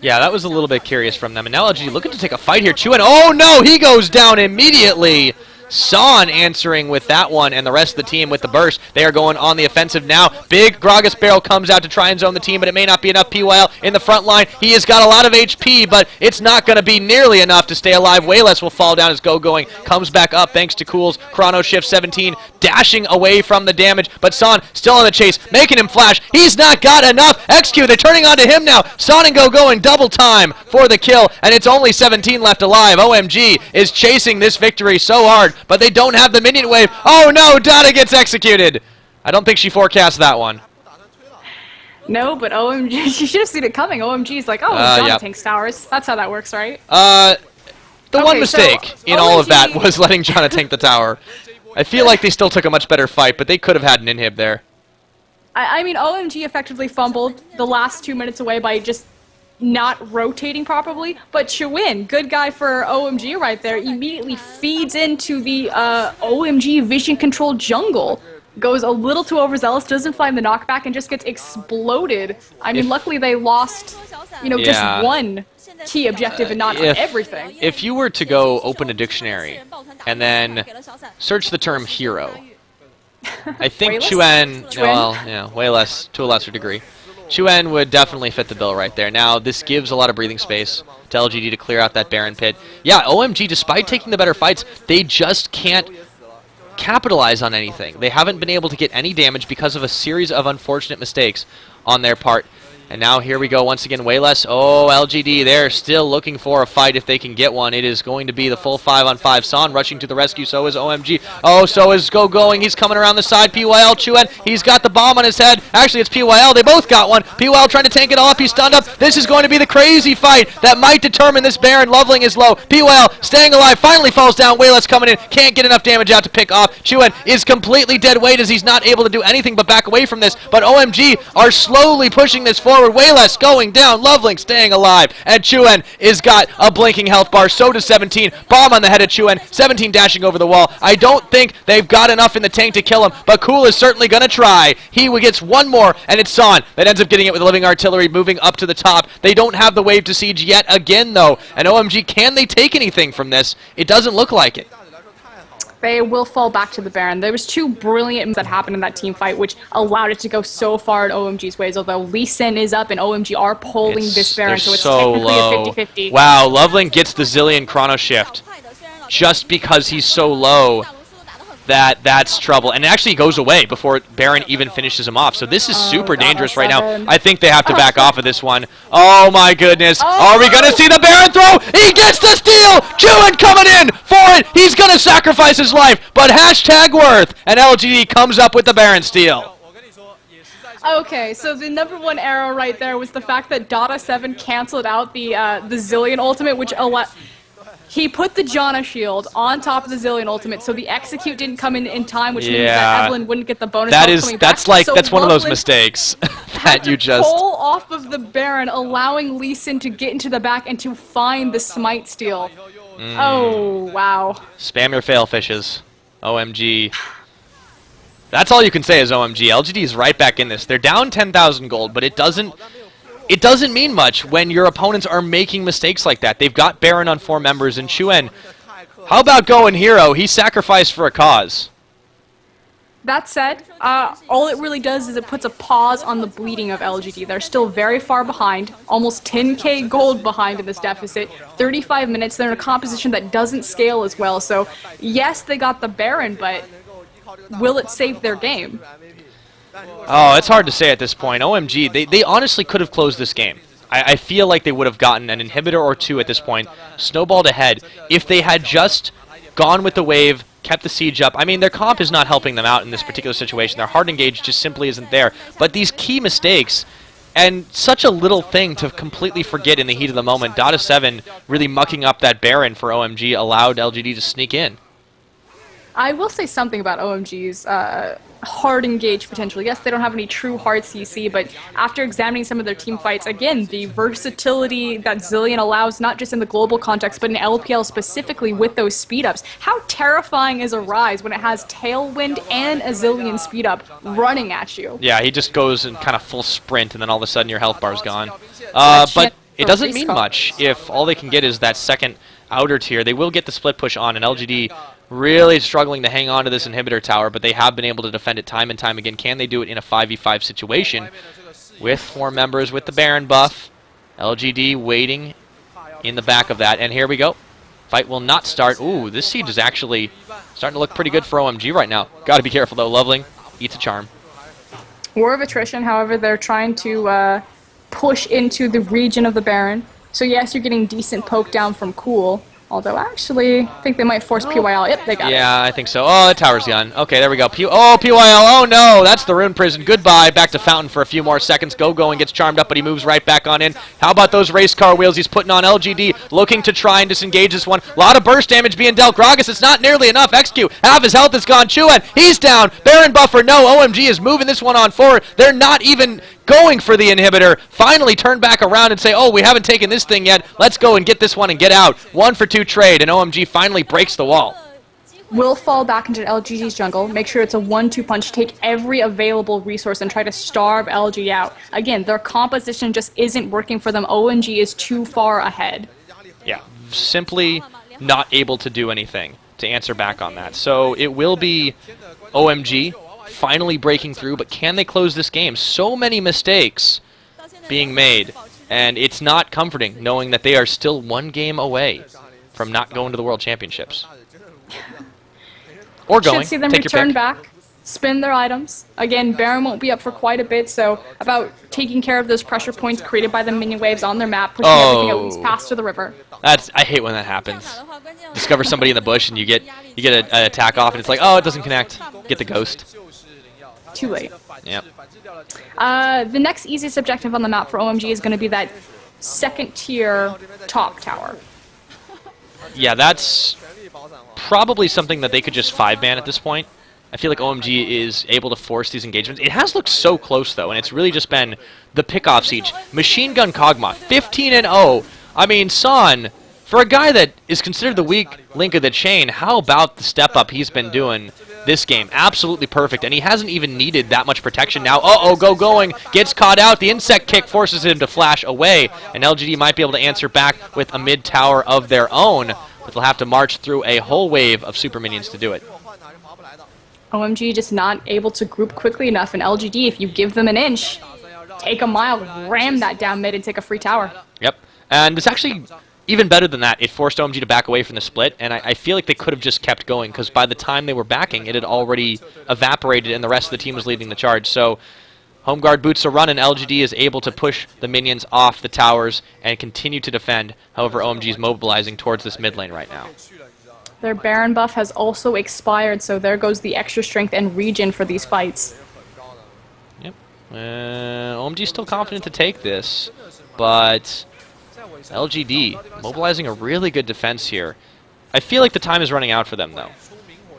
Yeah, that was a little bit curious from them. And now LGD looking to take a fight here. Chuen, oh no, he goes down immediately. Son answering with that one, and the rest of the team with the burst. They are going on the offensive now. Big Gragas Barrel comes out to try and zone the team, but it may not be enough. PYL in the front line. He has got a lot of HP, but it's not going to be nearly enough to stay alive. Wayless will fall down as going. Comes back up thanks to Cool's Chrono Shift 17, dashing away from the damage, but Son still on the chase, making him flash. He's not got enough. XQ, they're turning onto him now. Son and going double time for the kill, and it's only 17 left alive. OMG is chasing this victory so hard, but they don't have the minion wave. Oh no, Dada gets executed. I don't think she forecast that one. No, but OMG, she should have seen it coming. OMG's like, oh, Janna tanks towers. That's how that works, right? The one mistake in all of that was letting Janna tank the tower. I feel like they still took a much better fight, but they could have had an inhib there. I mean, OMG effectively fumbled the last 2 minutes away by just not rotating properly, but Chuen, good guy for OMG right there, immediately feeds into the OMG vision control jungle. Goes a little too overzealous, doesn't find the knockback, and just gets exploded. I mean, luckily they lost, you know, just one key objective and not everything. If you were to go open a dictionary and then search the term hero, I think Chuen, well, yeah, way less, to a lesser degree. Chuen would definitely fit the bill right there. Now, this gives a lot of breathing space to LGD to clear out that Baron pit. Yeah, OMG, despite taking the better fights, they just can't capitalize on anything. They haven't been able to get any damage because of a series of unfortunate mistakes on their part. And now here we go once again, Wayless. Oh, LGD, they're still looking for a fight if they can get one. It is going to be the full 5-on-5. Son rushing to the rescue, so is OMG. Oh, so is going. He's coming around the side. PYL, Chuen, he's got the bomb on his head. Actually, it's PYL. They both got one. PYL trying to tank it all up. He's stunned up. This is going to be the crazy fight that might determine this Baron. Loveling is low. PYL staying alive. Finally falls down. Wayless coming in. Can't get enough damage out to pick off. Chuen is completely dead weight as he's not able to do anything but back away from this. But OMG are slowly pushing this forward. Wayless going down, Loveling staying alive, and Chuen is got a blinking health bar, so does 17. Bomb on the head of Chuen, 17 dashing over the wall. I don't think they've got enough in the tank to kill him, but Cool is certainly going to try. He gets one more, and it's Son that ends up getting it with the living artillery, moving up to the top. They don't have the wave to siege yet again, though, and OMG, can they take anything from this? It doesn't look like it. They will fall back to the Baron. There was two brilliant moves that happened in that team fight, which allowed it to go so far in OMG's ways, although Lee Sin is up and OMG are pulling this Baron, so it's technically a 50-50. Wow, Loveling gets the Zillion Chrono Shift just because he's so low. That's trouble. And it actually goes away before Baron even finishes him off. So this is super dangerous right now. I think they have to back off of this one. Oh my goodness. Are we going to see the Baron throw? He gets the steal! Chuen coming in for it! He's going to sacrifice his life, but hashtag worth. And LGD comes up with the Baron steal. Okay, so the #1 error right there was the fact that Dota7 canceled out the Zillion ultimate, which he put the Janna shield on top of the Zillion ultimate, so the execute didn't come in time, which means that Evelyn wouldn't get the bonus. That's one of those mistakes that you just pull off of the Baron, allowing Lee Sin to get into the back and to find the smite steal. Oh wow! Spam your fail fishes, OMG. That's all you can say is OMG. LGD is right back in this. They're down 10,000 gold, but it doesn't mean much when your opponents are making mistakes like that. They've got Baron on 4 members, and Chuen, how about going hero? He sacrificed for a cause. That said, all it really does is it puts a pause on the bleeding of LGD. They're still very far behind, almost 10k gold behind in this deficit. 35 minutes, they're in a composition that doesn't scale as well, so yes, they got the Baron, but will it save their game? Oh, it's hard to say at this point. OMG, they honestly could have closed this game. I feel like they would have gotten an inhibitor or 2 at this point, snowballed ahead, if they had just gone with the wave, kept the siege up. I mean, their comp is not helping them out in this particular situation. Their hard engage just simply isn't there. But these key mistakes, and such a little thing to completely forget in the heat of the moment, Dota7 really mucking up that Baron for OMG allowed LGD to sneak in. I will say something about OMG's hard engage potential. Yes, they don't have any true hard CC, but after examining some of their team fights, again, the versatility that Zillion allows, not just in the global context, but in LPL specifically with those speed-ups. How terrifying is a Rise when it has Tailwind and a Zillion speed-up running at you? Yeah, he just goes in kind of full sprint, and then all of a sudden your health bar's gone. But it doesn't mean much if all they can get is that second outer tier. They will get the split push on, and LGD really struggling to hang on to this inhibitor tower, but they have been able to defend it time and time again. Can they do it in a 5v5 situation with 4 members with the Baron buff? LGD waiting in the back of that, and here we go. Fight will not start. Ooh, this siege is actually starting to look pretty good for OMG right now. Got to be careful though. Loveling eats a charm. War of attrition, however, they're trying to push into the region of the Baron. So yes, you're getting decent poke down from Cool. Although, actually, I think they might force PYL. Yep, they got it. Yeah, I think so. Oh, the tower's gone. Okay, there we go. PYL. Oh, no. That's the Rune Prison. Goodbye. Back to Fountain for a few more seconds. Go-Going gets charmed up, but he moves right back on in. How about those race car wheels he's putting on? LGD looking to try and disengage this one. A lot of burst damage being dealt. Gragas, it's not nearly enough. XQ, half his health is gone. Chuen, he's down. Baron buffer, no. OMG is moving this one on forward. They're not even going for the inhibitor. Finally turn back around and say, oh, we haven't taken this thing yet. Let's go and get this one and get out. 1 for 2 trade, and OMG finally breaks the wall. Will fall back into LGD's jungle, make sure it's a 1-2 punch, take every available resource and try to starve LG out. Again, their composition just isn't working for them. OMG is too far ahead. Yeah, simply not able to do anything to answer back on that. So it will be OMG finally breaking through, but can they close this game? So many mistakes being made, and it's not comforting knowing that they are still 1 game away from not going to the World Championships. Or going. Should see them Take your return pick. back, spin their items. Again, Baron won't be up for quite a bit, so about taking care of those pressure points created by the minion waves on their map, pushing everything at least past to the river. I hate when that happens. Discover somebody in the bush and you get an attack off and it's like, oh, it doesn't connect. Get the ghost. Too late. Yep. The next easiest objective on the map for OMG is going to be that 2nd tier top tower. Yeah, that's probably something that they could just 5-ban at this point. I feel like OMG is able to force these engagements. It has looked so close, though, and it's really just been the pick-off siege. Machine Gun Kog'Maw, 15-0. I mean, Son, for a guy that is considered the weak link of the chain, how about the step-up he's been doing this game? Absolutely perfect, and he hasn't even needed that much protection now. Going, gets caught out. The insect kick forces him to flash away, and LGD might be able to answer back with a mid-tower of their own, but they'll have to march through a whole wave of super minions to do it. OMG just not able to group quickly enough, and LGD, if you give them an inch, take a mile, ram that down mid, and take a free tower. Yep, and it's actually even better than that. It forced OMG to back away from the split, and I feel like they could have just kept going, because by the time they were backing, it had already evaporated, and the rest of the team was leading the charge. So, home guard boots are running. LGD is able to push the minions off the towers and continue to defend. However, OMG is mobilizing towards this mid lane right now. Their Baron buff has also expired, so there goes the extra strength and regen for these fights. Yep. OMG still confident to take this, but LGD mobilizing a really good defense here. I feel like the time is running out for them, though.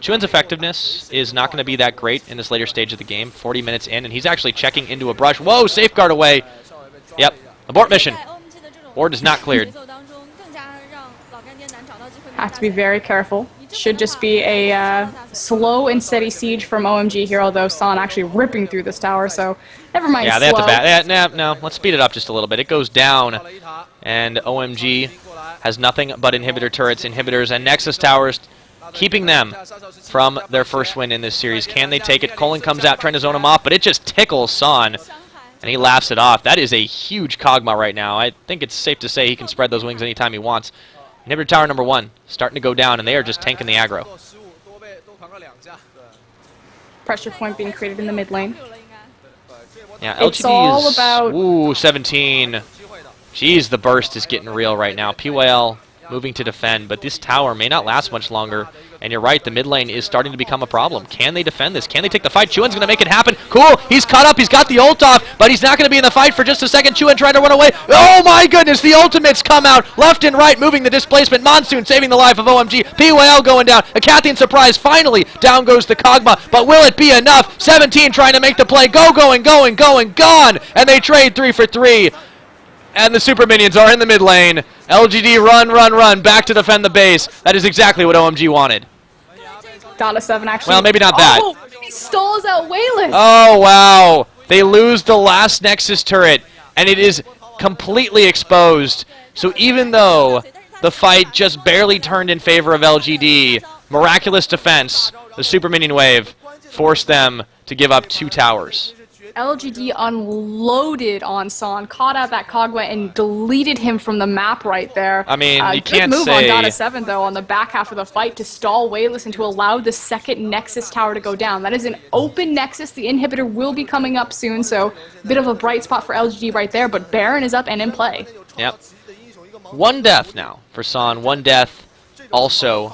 Chuan's effectiveness is not going to be that great in this later stage of the game, 40 minutes in, and he's actually checking into a brush. Whoa, safeguard away. Yep, abort mission. Board is not cleared. Have to be very careful. Should just be a slow and steady siege from OMG here, although San actually ripping through this tower, so never mind. Yeah, they have to back. No, let's speed it up just a little bit. It goes down, and OMG has nothing but inhibitor turrets, inhibitors, and Nexus towers, keeping them from their first win in this series. Can they take it? Colin comes out trying to zone him off, but it just tickles San, and he laughs it off. That is a huge Kog'Maw right now. I think it's safe to say he can spread those wings anytime he wants. Inhibitor tower number 1 starting to go down, and they are just tanking the aggro. Pressure point being created in the mid lane. Yeah, It's LGD all is, about... Ooh, 17. Jeez, the burst is getting real right now. PYL moving to defend, but this tower may not last much longer. And you're right, the mid lane is starting to become a problem. Can they defend this? Can they take the fight? Chuan's going to make it happen. Cool, he's caught up, he's got the ult off, but he's not going to be in the fight for just a second. Chuan trying to run away. Oh my goodness, the ultimates come out left and right, moving the displacement. Monsoon saving the life of OMG. PYL going down. A Cathian surprise. Finally, down goes the Kog'Maw, but will it be enough? 17 trying to make the play. Going, gone. And they trade 3 for 3. And the super minions are in the mid lane. LGD run, back to defend the base. That is exactly what OMG wanted. Dada7 actually... Well, maybe not that. Oh, he stalls out Wayless! Oh, wow. They lose the last Nexus turret, and it is completely exposed. So even though the fight just barely turned in favor of LGD, miraculous defense, the super minion wave, forced them to give up 2 towers. LGD unloaded on San, caught out that Kog'Maw and deleted him from the map right there. I mean, you can't Good move say... on Dada7 though on the back half of the fight to stall Wayless and to allow the second Nexus tower to go down. That is an open Nexus. The inhibitor will be coming up soon, so a bit of a bright spot for LGD right there, but Baron is up and in play. Yep. 1 death now for San, 1 death also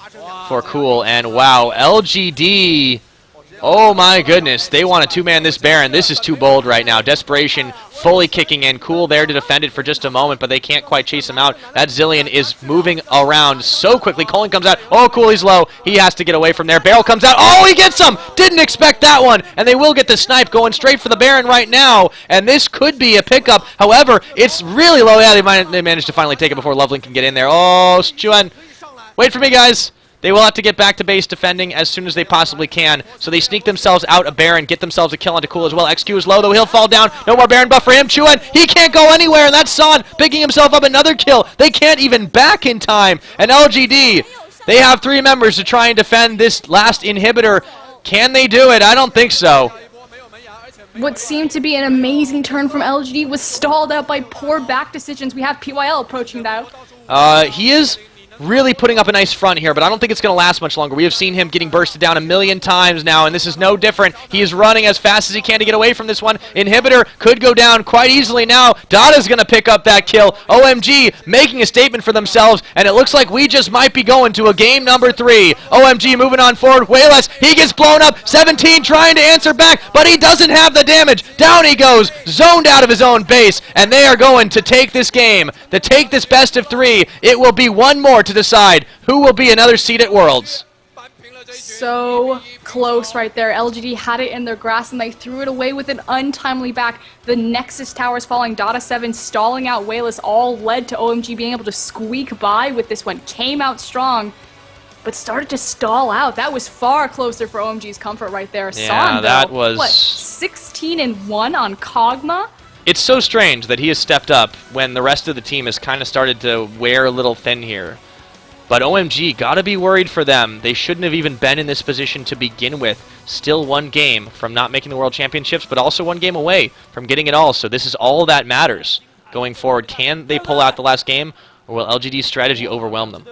for Cool, and wow, LGD... Oh my goodness, they want to 2-man this Baron. This is too bold right now. Desperation fully kicking in. Cool there to defend it for just a moment, but they can't quite chase him out. That Zilean is moving around so quickly. Colin comes out. Oh, Cool, he's low. He has to get away from there. Barrel comes out. Oh, he gets him! Didn't expect that one. And they will get the snipe going straight for the Baron right now. And this could be a pickup. However, it's really low. Yeah, they managed to finally take it before Loveling can get in there. Oh, Chuan. Wait for me, guys. They will have to get back to base defending as soon as they possibly can. So they sneak themselves out a Baron, get themselves a kill onto Cool as well. XQ is low, though he'll fall down. No more Baron buff for him. Chuan, he can't go anywhere, and that's San picking himself up another kill. They can't even back in time. And LGD, they have 3 members to try and defend this last inhibitor. Can they do it? I don't think so. What seemed to be an amazing turn from LGD was stalled out by poor back decisions. We have PYL approaching now. He is really putting up a nice front here, but I don't think it's going to last much longer. We have seen him getting bursted down 1,000,000 times now, and this is no different. He is running as fast as he can to get away from this one. Inhibitor could go down quite easily now. Dada's going to pick up that kill. OMG making a statement for themselves, and it looks like we just might be going to a game number 3. OMG moving on forward. Wayless, he gets blown up. 17 trying to answer back, but he doesn't have the damage. Down he goes, zoned out of his own base, and they are going to take this game. To take this best of 3, it will be 1 more to decide who will be another seed at Worlds. So close right there. LGD had it in their grasp and they threw it away with an untimely back. The Nexus towers falling, Dada7 stalling out Wayless, all led to OMG being able to squeak by with this one. Came out strong, but started to stall out. That was far closer for OMG's comfort right there. Yeah, San, that though, was... what, 16-1 on Kog'Maw? It's so strange that he has stepped up when the rest of the team has kind of started to wear a little thin here. But OMG, gotta be worried for them. They shouldn't have even been in this position to begin with. Still 1 game from not making the World Championships, but also 1 game away from getting it all. So this is all that matters going forward. Can they pull out the last game, or will LGD's strategy overwhelm them?